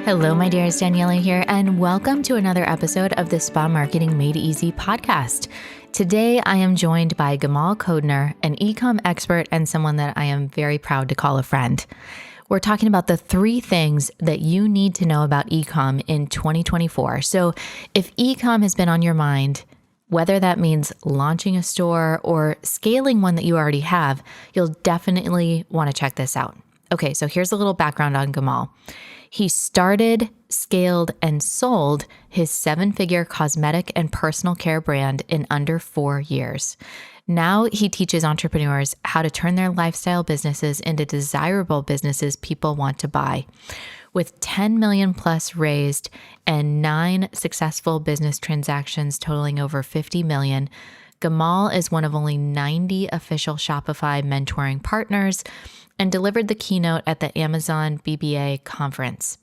Hello, my dear, it's Daniela here, and welcome to another episode of the Spa Marketing Made Easy podcast. Today, I am joined by Gamal Codner, an ecom expert and someone that I am very proud to call a friend. We're talking about the 3 things that you need to know about ecom in 2024. So if ecom has been on your mind, whether that means launching a store or scaling one that you already have, you'll definitely want to check this out. Okay, so here's a little background on Gamal. He started, scaled, and sold his 7-figure cosmetic and personal care brand in under 4 years. Now he teaches entrepreneurs how to turn their lifestyle businesses into desirable businesses people want to buy. With 10 million plus raised and 9 successful business transactions totaling over 50 million, Gamal is one of only 90 official Shopify mentoring partners and delivered the keynote at the Amazon BBA conference.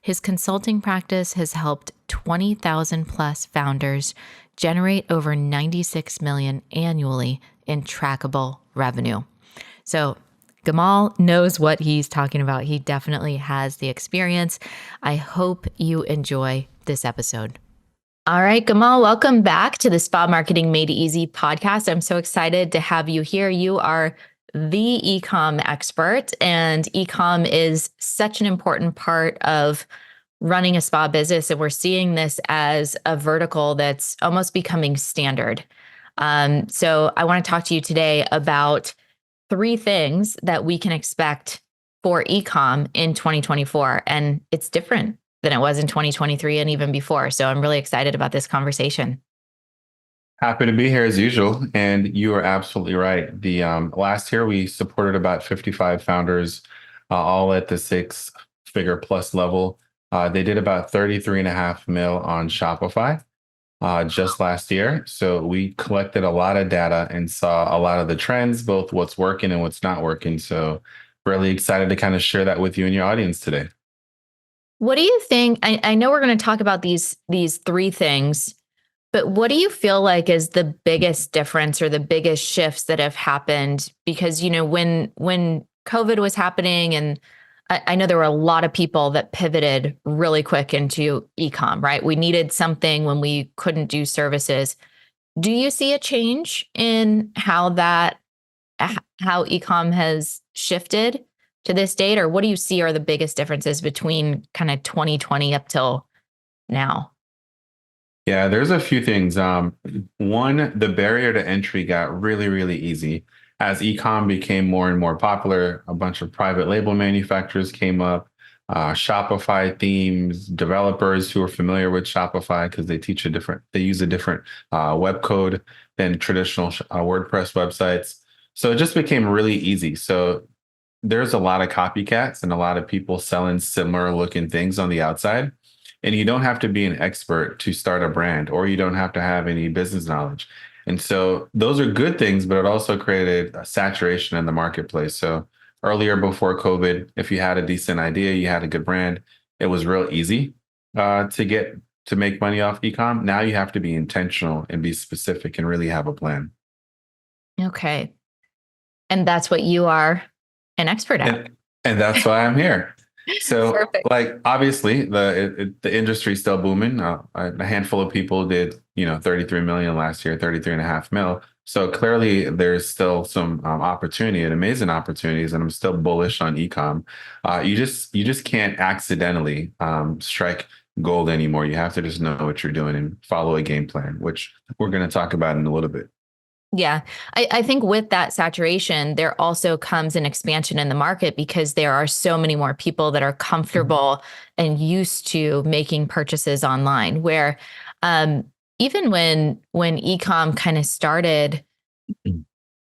His consulting practice has helped 20,000 plus founders generate over 96 million annually in trackable revenue. So Gamal knows what he's talking about. He definitely has the experience. I hope you enjoy this episode. All right, Gamal, welcome back to the Spa Marketing Made Easy podcast. I'm so excited to have you here. You are the ecom expert, and ecom is such an important part of running a spa business. And we're seeing this as a vertical that's almost becoming standard. So I want to talk to you today about 3 things that we can expect for ecom in 2024. And it's different than it was in 2023 and even before. So I'm really excited about this conversation. Happy to be here as usual. And you are absolutely right. The last year we supported about 55 founders, all at the 6-figure plus level. They did about 33.5 mil on Shopify just last year. So we collected a lot of data and saw a lot of the trends, both what's working and what's not working. So really excited to kind of share that with you and your audience today. What do you think? I know we're going to talk about these 3 things, but what do you feel like is the biggest difference or the biggest shifts that have happened? Because, when COVID was happening, and I know there were a lot of people that pivoted really quick into ecom, right? We needed something when we couldn't do services. Do you see a change in how ecom has shifted to this date? Or what do you see are the biggest differences between kind of 2020 up till now? Yeah, there's a few things. One, the barrier to entry got really, really easy. As ecom became more and more popular, a bunch of private label manufacturers came up, Shopify themes, developers who are familiar with Shopify because they use a different web code than traditional WordPress websites. So it just became really easy. So there's a lot of copycats and a lot of people selling similar looking things on the outside. And you don't have to be an expert to start a brand, or you don't have to have any business knowledge. And so those are good things, but it also created a saturation in the marketplace. So earlier before COVID, if you had a decent idea, you had a good brand, it was real easy to make money off ecom. Now you have to be intentional and be specific and really have a plan. Okay. And that's what you are an expert at. And that's why I'm here. So, Perfect. obviously, the industry is still booming. A handful of people did, 33 million last year, 33.5 mil. So clearly, there's still some opportunity and amazing opportunities, and I'm still bullish on ecom. You just can't accidentally strike gold anymore. You have to just know what you're doing and follow a game plan, which we're going to talk about in a little bit. Yeah. I think with that saturation, there also comes an expansion in the market because there are so many more people that are comfortable and used to making purchases online, where even when ecom kind of started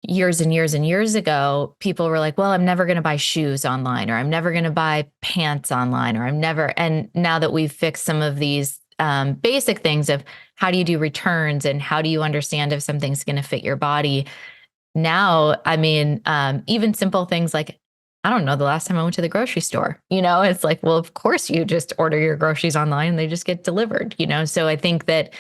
years and years and years ago, people were like, well, I'm never going to buy shoes online, or I'm never going to buy pants online, or and now that we've fixed some of these basic things of how do you do returns and how do you understand if something's going to fit your body. Now, I mean, even simple things like, I don't know, the last time I went to the grocery store, it's like, well, of course you just order your groceries online and they just get delivered, So I think that,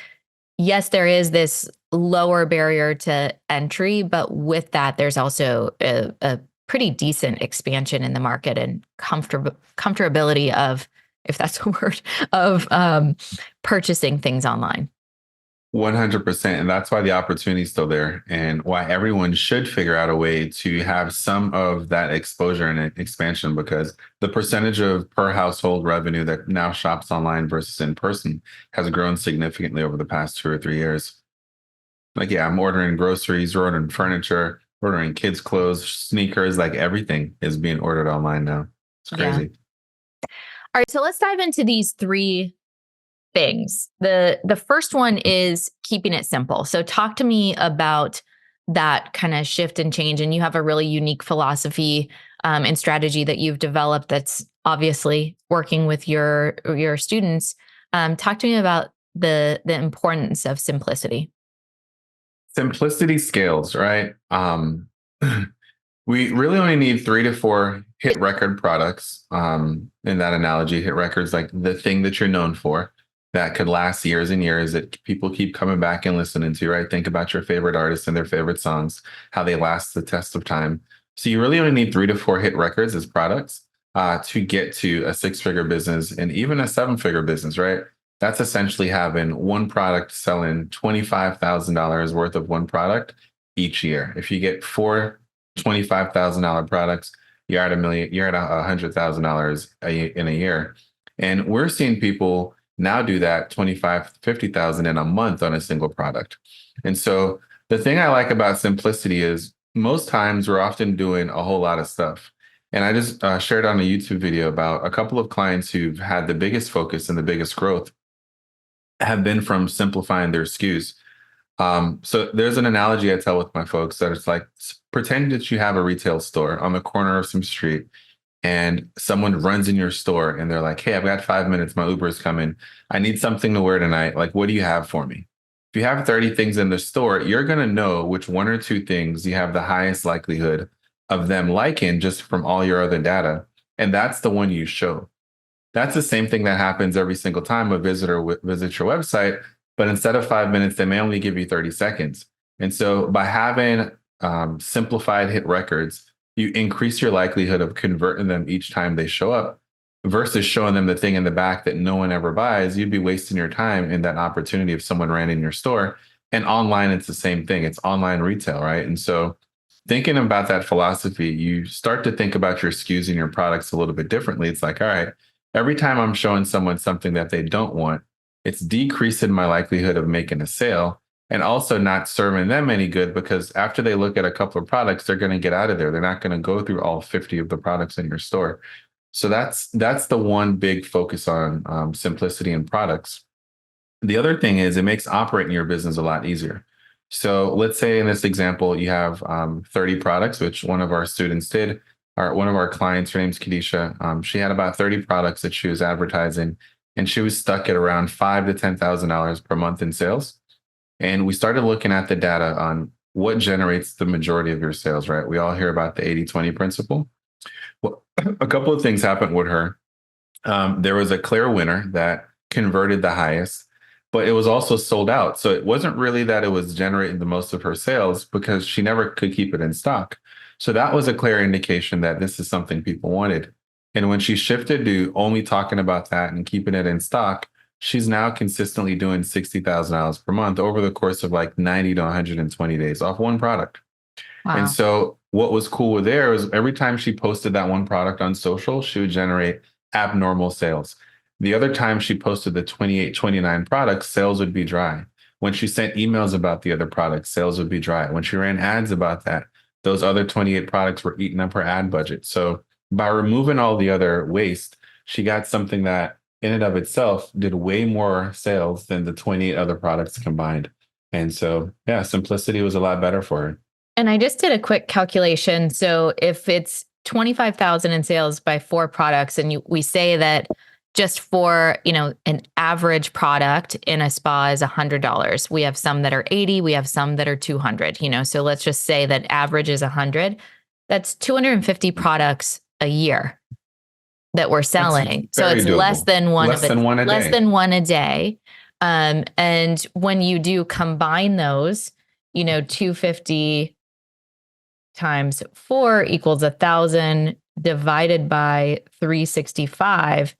yes, there is this lower barrier to entry, but with that, there's also a pretty decent expansion in the market and comfortability of if that's a word, of purchasing things online. 100%. And that's why the opportunity is still there and why everyone should figure out a way to have some of that exposure and expansion, because the percentage of per household revenue that now shops online versus in person has grown significantly over the past 2 or 3 years. Like, yeah, I'm ordering groceries, ordering furniture, ordering kids' clothes, sneakers, like everything is being ordered online now. It's Yeah. crazy. All right, so let's dive into these three things. The first one is keeping it simple. So talk to me about that kind of shift and change. And you have a really unique philosophy and strategy that you've developed that's obviously working with your students. Talk to me about the importance of simplicity. Simplicity scales, right? We really only need 3 to 4 hit record products. In that analogy, hit records like the thing that you're known for that could last years and years that people keep coming back and listening to, right? Think about your favorite artists and their favorite songs, how they last the test of time. So you really only need 3 to 4 hit records as products to get to a 6-figure business and even a 7-figure business, right? That's essentially having one product selling $25,000 worth of one product each year. If you get four $25,000 products, you're at you're at $100,000 in a year. And we're seeing people now do that 25, 50,000 in a month on a single product. And so the thing I like about simplicity is most times we're often doing a whole lot of stuff. And I just shared on a YouTube video about a couple of clients who've had the biggest focus and the biggest growth have been from simplifying their SKUs. So there's an analogy I tell with my folks that it's like, pretend that you have a retail store on the corner of some street and someone runs in your store and they're like, hey, I've got 5 minutes. My Uber is coming. I need something to wear tonight. Like, what do you have for me? If you have 30 things in the store, you're going to know which 1 or 2 things you have the highest likelihood of them liking just from all your other data. And that's the one you show. That's the same thing that happens every single time a visitor visits your website, but instead of 5 minutes, they may only give you 30 seconds. And so by having simplified hit records, you increase your likelihood of converting them each time they show up versus showing them the thing in the back that no one ever buys. You'd be wasting your time in that opportunity if someone ran in your store. And online, it's the same thing. It's online retail, right? And so thinking about that philosophy, you start to think about your SKUs and your products a little bit differently. It's like, all right, every time I'm showing someone something that they don't want, it's decreasing my likelihood of making a sale and also not serving them any good, because after they look at a couple of products, they're going to get out of there. They're not going to go through all 50 of the products in your store. So that's the one big focus on simplicity in products. The other thing is it makes operating your business a lot easier. So let's say in this example, you have 30 products, which one of our students did. One of our clients, her name's Kadisha. She had about 30 products that she was advertising, and she was stuck at around $5,000 to $10,000 per month in sales. And we started looking at the data on what generates the majority of your sales, right? We all hear about the 80-20 principle. Well, a couple of things happened with her. There was a clear winner that converted the highest, but it was also sold out. So it wasn't really that it was generating the most of her sales because she never could keep it in stock. So that was a clear indication that this is something people wanted. And when she shifted to only talking about that and keeping it in stock, she's now consistently doing $60,000 per month over the course of like 90 to 120 days off one product. And Wow. so what was cool with there was every time she posted that one product on social, she would generate abnormal sales. The other time she posted the 28, 29 products, sales would be dry. When she sent emails about the other products, sales would be dry. When she ran ads about that, those other 28 products were eating up her ad budget. So by removing all the other waste, she got something that in and of itself did way more sales than the 28 other products combined. And so, yeah, simplicity was a lot better for her. And I just did a quick calculation. So if it's 25,000 in sales by 4 products, and we say that just for, an average product in a spa is $100. We have some that are 80, we have some that are 200, so let's just say that average is 100. That's 250 products a year that we're selling. So it's Very less doable. than one Less than one a less day. than one a day. And when you do combine those, 250 times 4 equals 1,000 divided by 365.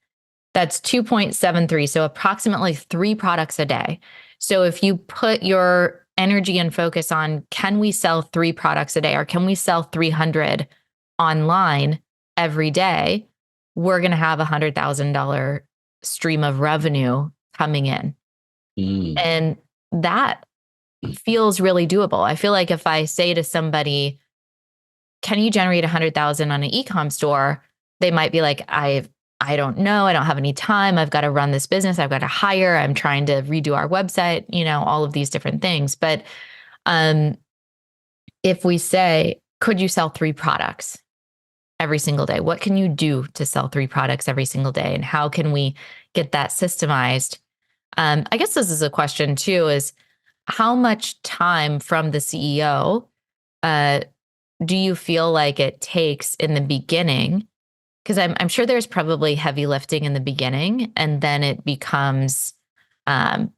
That's 2.73. So approximately 3 products a day. So if you put your energy and focus on, can we sell 3 products a day or can we sell 300 online every day? We're going to have $100,000 stream of revenue coming in. Mm. And that feels really doable. I feel like if I say to somebody, can you generate 100,000 on an ecom store? They might be like, I don't know. I don't have any time. I've got to run this business. I've got to hire. I'm trying to redo our website, all of these different things. But um, if we say, could you sell 3 products every single day? What can you do to sell 3 products every single day? And how can we get that systemized? I guess this is a question too, is how much time from the CEO uh, do you feel like it takes in the beginning? Because I'm sure there's probably heavy lifting in the beginning, and then it becomes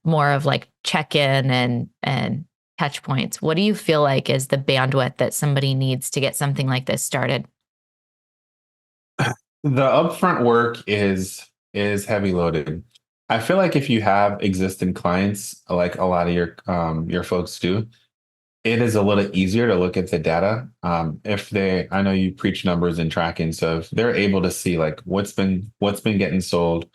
more of like check-in and touch points. What do you feel like is the bandwidth that somebody needs to get something like this started? The upfront work is heavy loaded. I feel like if you have existing clients, like a lot of your folks do, it is a little easier to look at the data. If they, I know you preach numbers and tracking, so if they're able to see like what's been getting sold,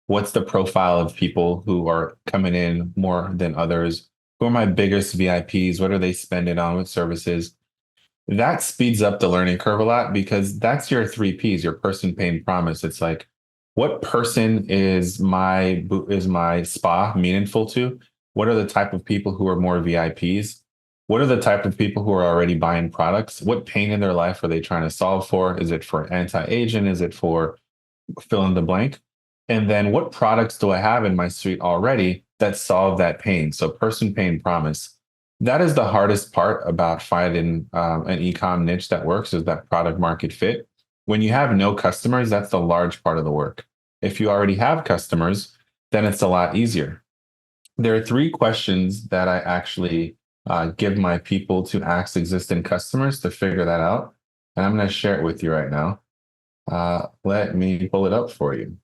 what's the profile of people who are coming in more than others, who are my biggest VIPs, what are they spending on with services, that speeds up the learning curve a lot because that's your 3 Ps, your person, pain, promise. It's like, what person is my spa meaningful to? What are the type of people who are more VIPs? What are the type of people who are already buying products? What pain in their life are they trying to solve for? Is it for anti-aging? Is it for fill in the blank? And then what products do I have in my suite already that solve that pain? So person, pain, promise. That is the hardest part about finding an e-com niche that works, is that product market fit. When you have no customers, that's the large part of the work. If you already have customers, then it's a lot easier. There are 3 questions that I actually give my people to ask existing customers to figure that out. And I'm going to share it with you right now. Let me pull it up for you.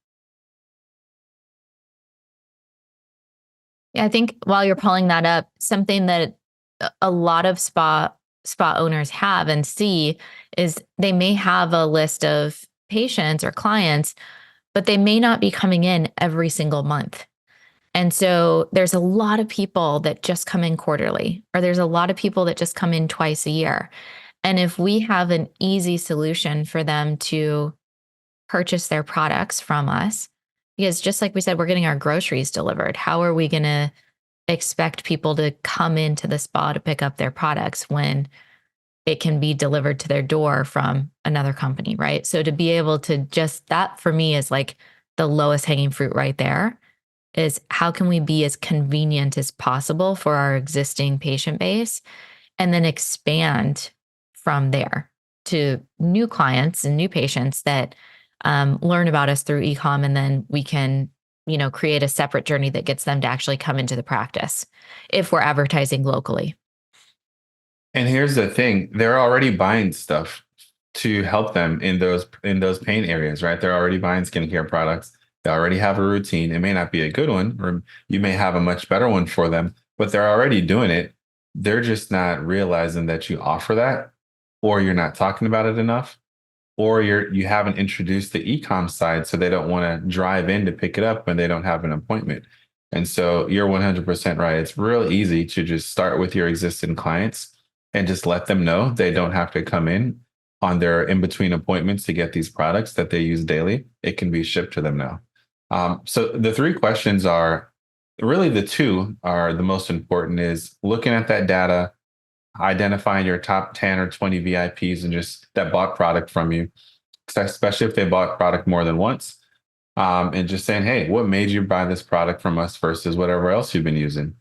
Yeah, I think while you're pulling that up, something that a lot of spa owners have and see is they may have a list of patients or clients, but they may not be coming in every single month. And so there's a lot of people that just come in quarterly, or there's a lot of people that just come in twice a year. And if we have an easy solution for them to purchase their products from us, because just like we said, we're getting our groceries delivered. How are we going to expect people to come into the spa to pick up their products when it can be delivered to their door from another company, right? So to be able to just, that for me is like the lowest hanging fruit right there, is how can we be as convenient as possible for our existing patient base and then expand from there to new clients and new patients that learn about us through ecom, and then we can create a separate journey that gets them to actually come into the practice if we're advertising locally. And here's the thing, they're already buying stuff to help them in those pain areas, right? They're already buying skincare products. They already have a routine. It may not be a good one, or you may have a much better one for them, but they're already doing it. They're just not realizing that you offer that, or you're not talking about it enough, or you haven't introduced the e-com side, so they don't want to drive in to pick it up when they don't have an appointment. And so you're 100% right. It's real easy to just start with your existing clients and just let them know they don't have to come in on their in-between appointments to get these products that they use daily. It can be shipped to them now. So the 3 questions are really, the 2 are the most important, is looking at that data, identifying your top 10 or 20 VIPs and just that bought product from you, especially if they bought product more than once. And just saying, hey, what made you buy this product from us versus whatever else you've been using?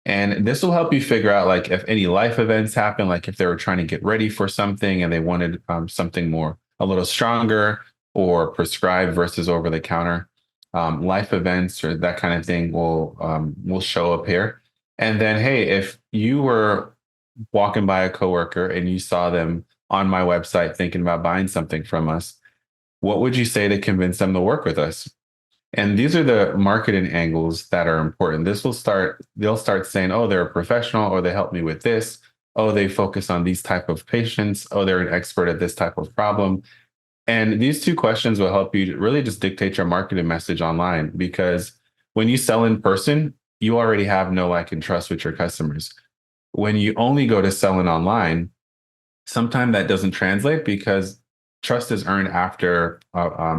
And this will help you figure out, like, if any life events happen, like if they were trying to get ready for something and they wanted something more, a little stronger, or prescribed versus over the counter. Life events or that kind of thing will show up here. And then, hey, if you were walking by a coworker and you saw them on my website thinking about buying something from us, what would you say to convince them to work with us? And these are the marketing angles that are important. They'll start saying, oh, they're a professional, or they help me with this. Oh, they focus on these type of patients. Oh, they're an expert at this type of problem. And these two questions will help you to really just dictate your marketing message online, because when you sell in person, you already have no like and trust with your customers. When you only go to selling online, sometimes that doesn't translate because trust is earned after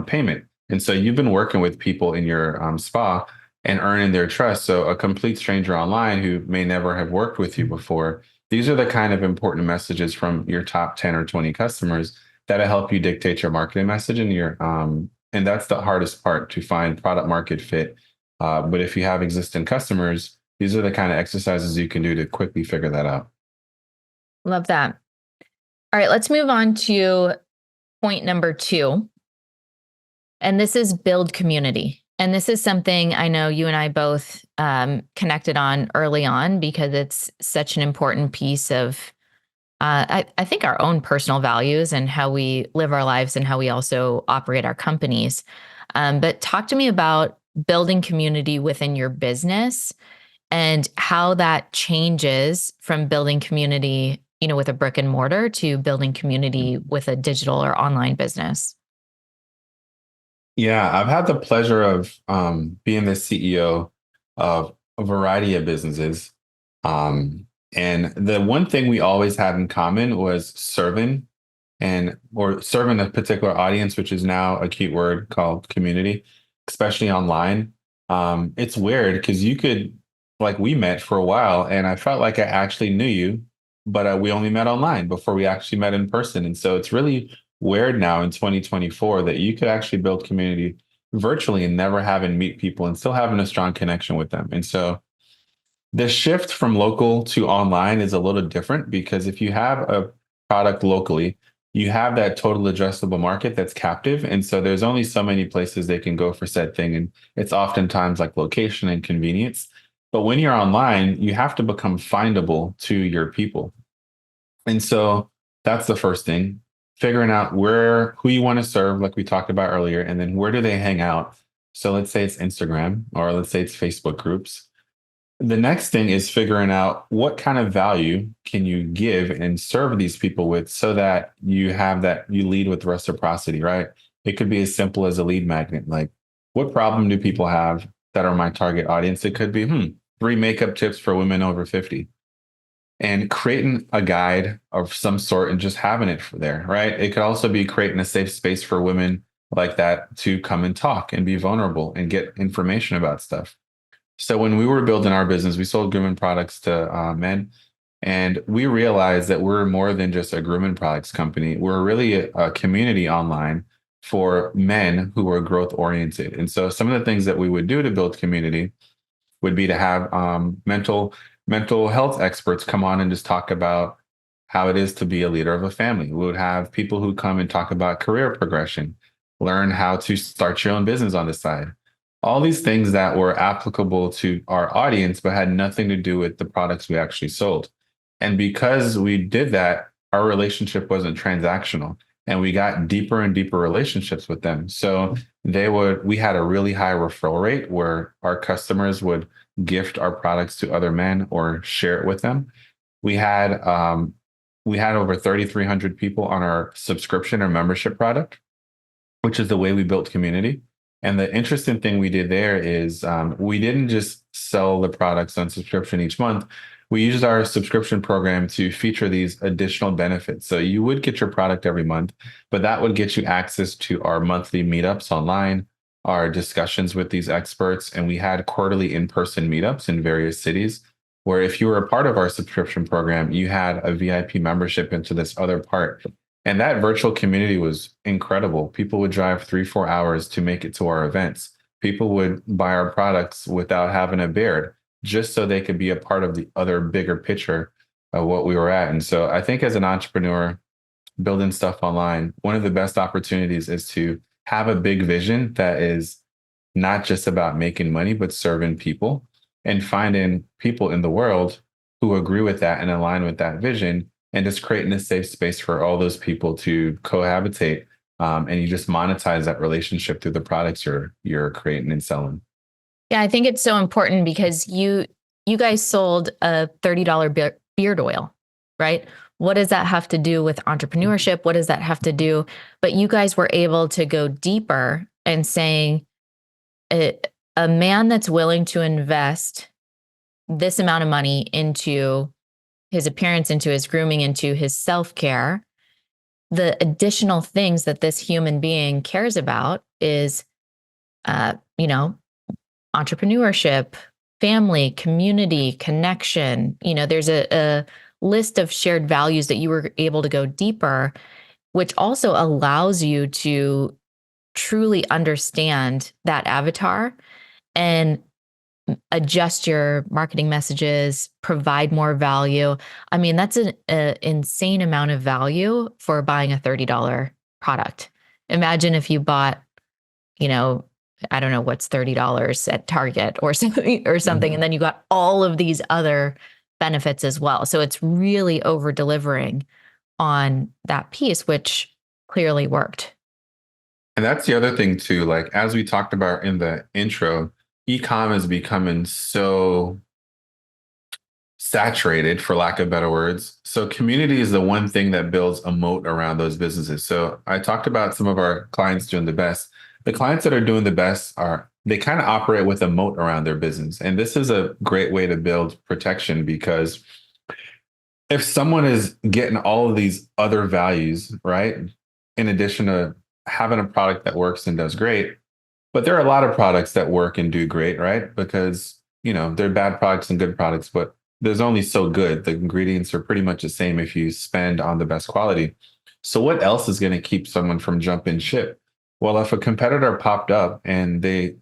payment. And so you've been working with people in your spa and earning their trust. So a complete stranger online who may never have worked with you before, these are the kind of important messages from your top 10 or 20 customers that'll help you dictate your marketing message, and that's the hardest part, to find product market fit. But if you have existing customers, these are the kind of exercises you can do to quickly figure that out. Love that. All right, let's move on to point number 2. And this is build community. And this is something I know you and I both connected on early on, because it's such an important piece of, I think, our own personal values and how we live our lives and how we also operate our companies. But talk to me about building community within your business and how that changes from building community, with a brick and mortar to building community with a digital or online business. Yeah, I've had the pleasure of being the CEO of a variety of businesses. And the one thing we always had in common was serving a particular audience, which is now a cute word called community, especially online. It's weird because we met for a while and I felt like I actually knew you, but we only met online before we actually met in person. And so it's really weird now in 2024 that you could actually build community virtually and never having meet people and still having a strong connection with them. And so the shift from local to online is a little different, because if you have a product locally, you have that total addressable market that's captive. And so there's only so many places they can go for said thing. And it's oftentimes like location and convenience. But when you're online, you have to become findable to your people. And so that's the first thing, figuring out who you want to serve, like we talked about earlier, and then where do they hang out. So let's say it's Instagram, or let's say it's Facebook groups. The next thing is figuring out what kind of value can you give and serve these people with, so that you lead with reciprocity, right? It could be as simple as a lead magnet. Like, what problem do people have that are my target audience? It could be, 3 makeup tips for women over 50, and creating a guide of some sort and just having it for there, right? It could also be creating a safe space for women like that to come and talk and be vulnerable and get information about stuff. So when we were building our business, we sold grooming products to men, and we realized that we're more than just a grooming products company. We're really a community online for men who are growth oriented. And so some of the things that we would do to build community would be to have mental health experts come on and just talk about how it is to be a leader of a family. We would have people who come and talk about career progression, learn how to start your own business on the side. All these things that were applicable to our audience, but had nothing to do with the products we actually sold. And because we did that, our relationship wasn't transactional, and we got deeper and deeper relationships with them. So we had a really high referral rate where our customers would gift our products to other men or share it with them. We had over 3,300 people on our subscription or membership product, which is the way we built community. And the interesting thing we did there is we didn't just sell the products on subscription each month. We used our subscription program to feature these additional benefits. So you would get your product every month, but that would get you access to our monthly meetups online, our discussions with these experts. And we had quarterly in-person meetups in various cities, where if you were a part of our subscription program, you had a VIP membership into this other part. And that virtual community was incredible. People would drive 3-4 hours to make it to our events. People would buy our products without having a beard, just so they could be a part of the other bigger picture of what we were at. And so I think as an entrepreneur building stuff online, one of the best opportunities is to have a big vision that is not just about making money, but serving people, and finding people in the world who agree with that and align with that vision, and just creating a safe space for all those people to cohabitate and you just monetize that relationship through the products you're creating and selling. Yeah, I think it's so important because you guys sold a $30 beard oil, right? What does that have to do with entrepreneurship? What does that have to do? But you guys were able to go deeper and saying a, a man that's willing to invest this amount of money into his appearance, into his grooming, into his self-care, the additional things that this human being cares about is, you know, entrepreneurship, family, community, connection. There's a list of shared values that you were able to go deeper, which also allows you to truly understand that avatar and adjust your marketing messages, provide more value. I mean, that's an insane amount of value for buying a $30 product. Imagine if you bought, you know, I don't know what's $30 at Target or something, Mhm. and then you got all of these other benefits as well. So it's really over delivering on that piece, which clearly worked. And that's the other thing too. Like as we talked about in the intro, e-com is becoming so saturated, for lack of better words. So community is the one thing that builds a moat around those businesses. So I talked about some of our clients doing the best. The clients that are doing the best are they kind of operate with a moat around their business. And this is a great way to build protection because if someone is getting all of these other values, right, in addition to having a product that works and does great, but there are a lot of products that work and do great, right? Because, they're bad products and good products, but there's only so good. The ingredients are pretty much the same if you spend on the best quality. So what else is going to keep someone from jumping ship? Well, if a competitor popped up and they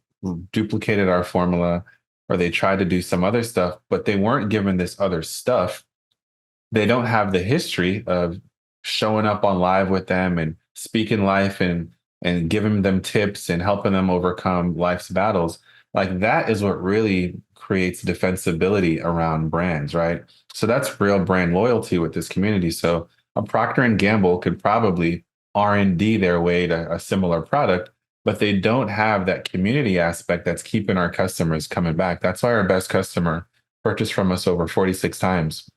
duplicated our formula or they tried to do some other stuff, but they weren't given this other stuff, they don't have the history of showing up on live with them and speaking life and giving them tips and helping them overcome life's battles. Like that is what really creates defensibility around brands, right? So that's real brand loyalty with this community. So a Procter and Gamble could probably R&D their way to a similar product, but they don't have that community aspect that's keeping our customers coming back. That's why our best customer purchased from us over 46 times,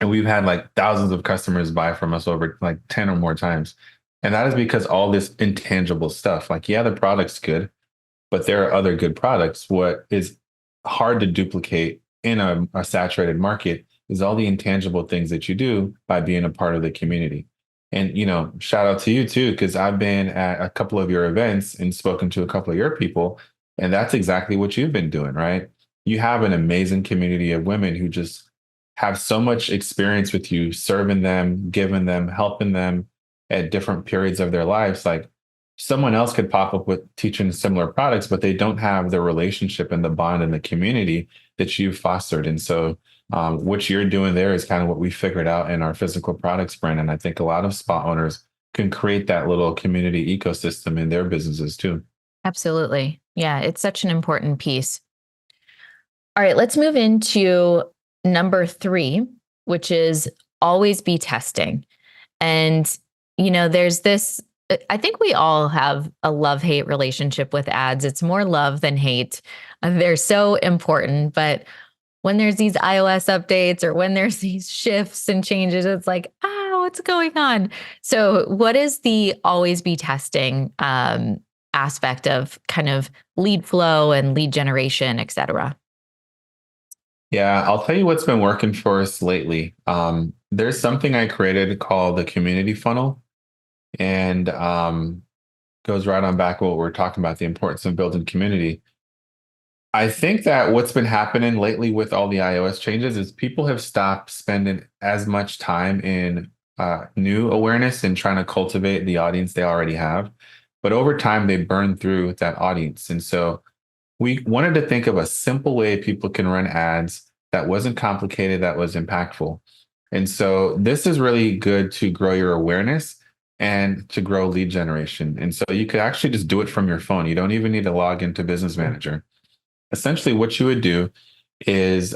and we've had like thousands of customers buy from us over like 10 or more times. And that is because all this intangible stuff, like, yeah, the product's good, but there are other good products. What is hard to duplicate in a saturated market is all the intangible things that you do by being a part of the community. And, shout out to you too, because I've been at a couple of your events and spoken to a couple of your people. And that's exactly what you've been doing, right? You have an amazing community of women who just have so much experience with you, serving them, giving them, helping them at different periods of their lives. Like someone else could pop up with teaching similar products, but they don't have the relationship and the bond and the community that you've fostered. And so, what you're doing there is kind of what we figured out in our physical products brand. And I think a lot of spa owners can create that little community ecosystem in their businesses too. Absolutely. Yeah, it's such an important piece. All right, let's move into number 3, which is always be testing. And, there's this, I think we all have a love-hate relationship with ads. It's more love than hate. They're so important. But when there's these iOS updates or when there's these shifts and changes, it's like, what's going on? So, what is the always be testing aspect of kind of lead flow and lead generation, et cetera? Yeah, I'll tell you what's been working for us lately. There's something I created called the community funnel, and goes right on back to what we're talking about, the importance of building community. I think that what's been happening lately with all the iOS changes is people have stopped spending as much time in new awareness and trying to cultivate the audience they already have. But over time, they burn through that audience. And so we wanted to think of a simple way people can run ads that wasn't complicated, that was impactful. And so this is really good to grow your awareness and to grow lead generation. And so you could actually just do it from your phone. You don't even need to log into Business Manager. Essentially, what you would do is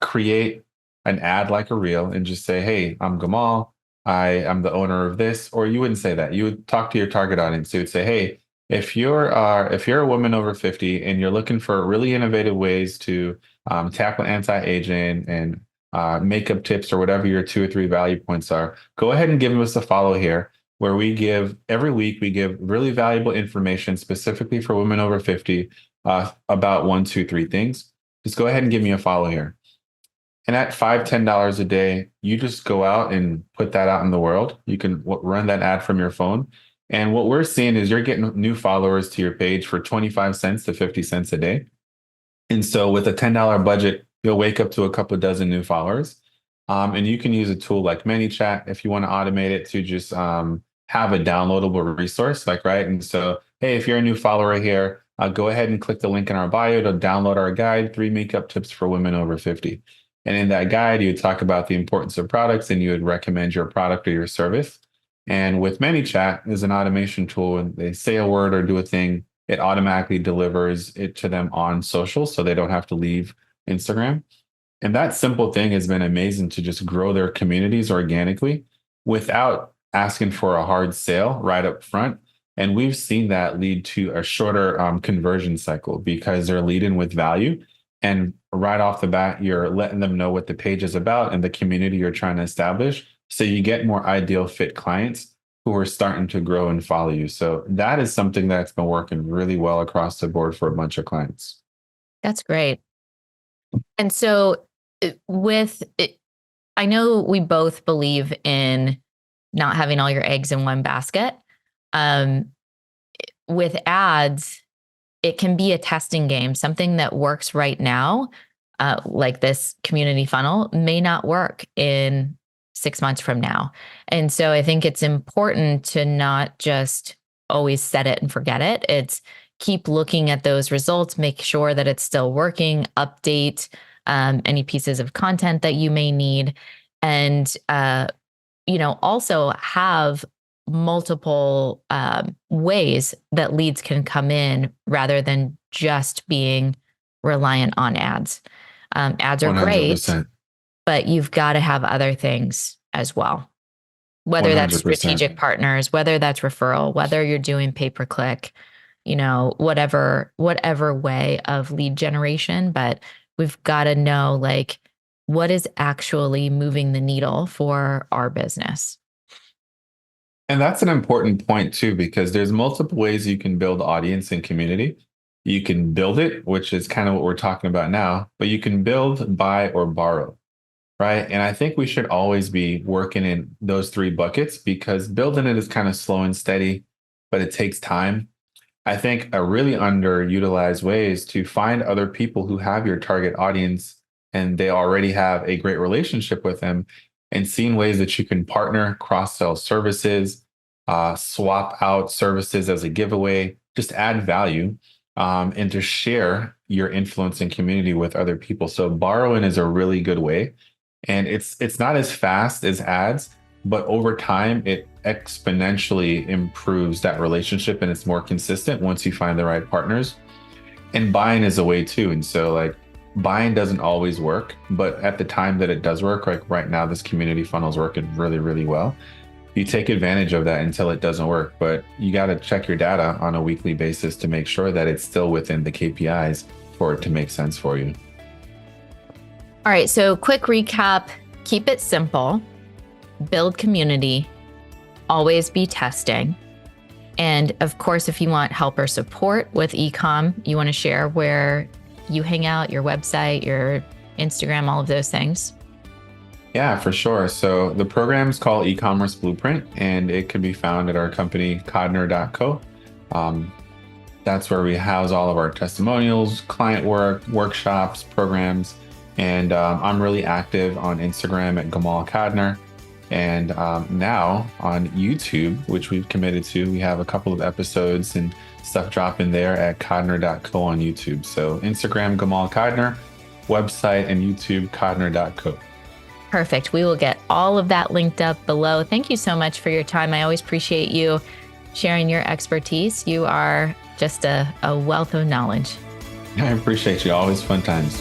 create an ad like a reel and just say, hey, I'm Gamal. I am the owner of this, or you wouldn't say that. You would talk to your target audience. You would say, hey, if you're a woman over 50 and you're looking for really innovative ways to tackle anti-aging and makeup tips or whatever your 2 or 3 value points are, go ahead and give us a follow here, where we give every week we give really valuable information specifically for women over 50 about 1, 2, 3 things. Just go ahead and give me a follow here. And at $5, $10 a day, you just go out and put that out in the world. You can run that ad from your phone. And what we're seeing is you're getting new followers to your page for 25 cents to 50 cents a day. And so with a $10 budget, you'll wake up to a couple of dozen new followers. And you can use a tool like ManyChat if you want to automate it to just have a downloadable resource, like, right? And so, hey, if you're a new follower here, go ahead and click the link in our bio to download our guide, 3 makeup tips for women over 50. And in that guide, you would talk about the importance of products and you would recommend your product or your service. And with ManyChat is an automation tool, and they say a word or do a thing, it automatically delivers it to them on social, so they don't have to leave Instagram. And that simple thing has been amazing to just grow their communities organically without asking for a hard sale right up front. And we've seen that lead to a shorter conversion cycle because they're leading with value. And right off the bat, you're letting them know what the page is about and the community you're trying to establish. So you get more ideal fit clients who are starting to grow and follow you. So that is something that's been working really well across the board for a bunch of clients. That's great. And so with it, I know we both believe in not having all your eggs in one basket. With ads, it can be a testing game. Something that works right now, like this community funnel, may not work in 6 months from now. And so I think it's important to not just always set it and forget it. It's keep looking at those results, make sure that it's still working, update any pieces of content that you may need, and also have multiple ways that leads can come in rather than just being reliant on ads. Ads are 100%. great, but you've got to have other things as well, whether that's 100%. strategic partners, whether that's referral, whether you're doing pay-per-click, whatever way of lead generation. But we've got to know, like, what is actually moving the needle for our business. And that's an important point too, because there's multiple ways you can build audience and community. You can build it, which is kind of what we're talking about now, but you can build, buy, or borrow, right? And I think we should always be working in those 3 buckets, because building it is kind of slow and steady, but it takes time. I think a really underutilized way is to find other people who have your target audience and they already have a great relationship with them, and seeing ways that you can partner, cross-sell services, swap out services as a giveaway, just add value, and to share your influence and community with other people. So borrowing is a really good way. And it's not as fast as ads, but over time, it exponentially improves that relationship and it's more consistent once you find the right partners. And buying is a way too. And so, like, buying doesn't always work, but at the time that it does work, like right now, this community funnel is working really, really well. You take advantage of that until it doesn't work, but you got to check your data on a weekly basis to make sure that it's still within the KPIs for it to make sense for you. All right. So quick recap, keep it simple, build community, always be testing. And of course, if you want help or support with Ecom, you want to share where you hang out, your website, your Instagram, all of those things. Yeah, for sure. So the program's called E-commerce Blueprint, and it can be found at our company, Codner.co. That's where we house all of our testimonials, client work, workshops, programs. And I'm really active on Instagram at Gamal Codner. And now on YouTube, which we've committed to, we have a couple of episodes and stuff dropping there at Codner.co on YouTube. So Instagram, Gamal Codner, website, and YouTube, Codner.co. Perfect. We will get all of that linked up below. Thank you so much for your time. I always appreciate you sharing your expertise. You are just a wealth of knowledge. I appreciate you. Always fun times.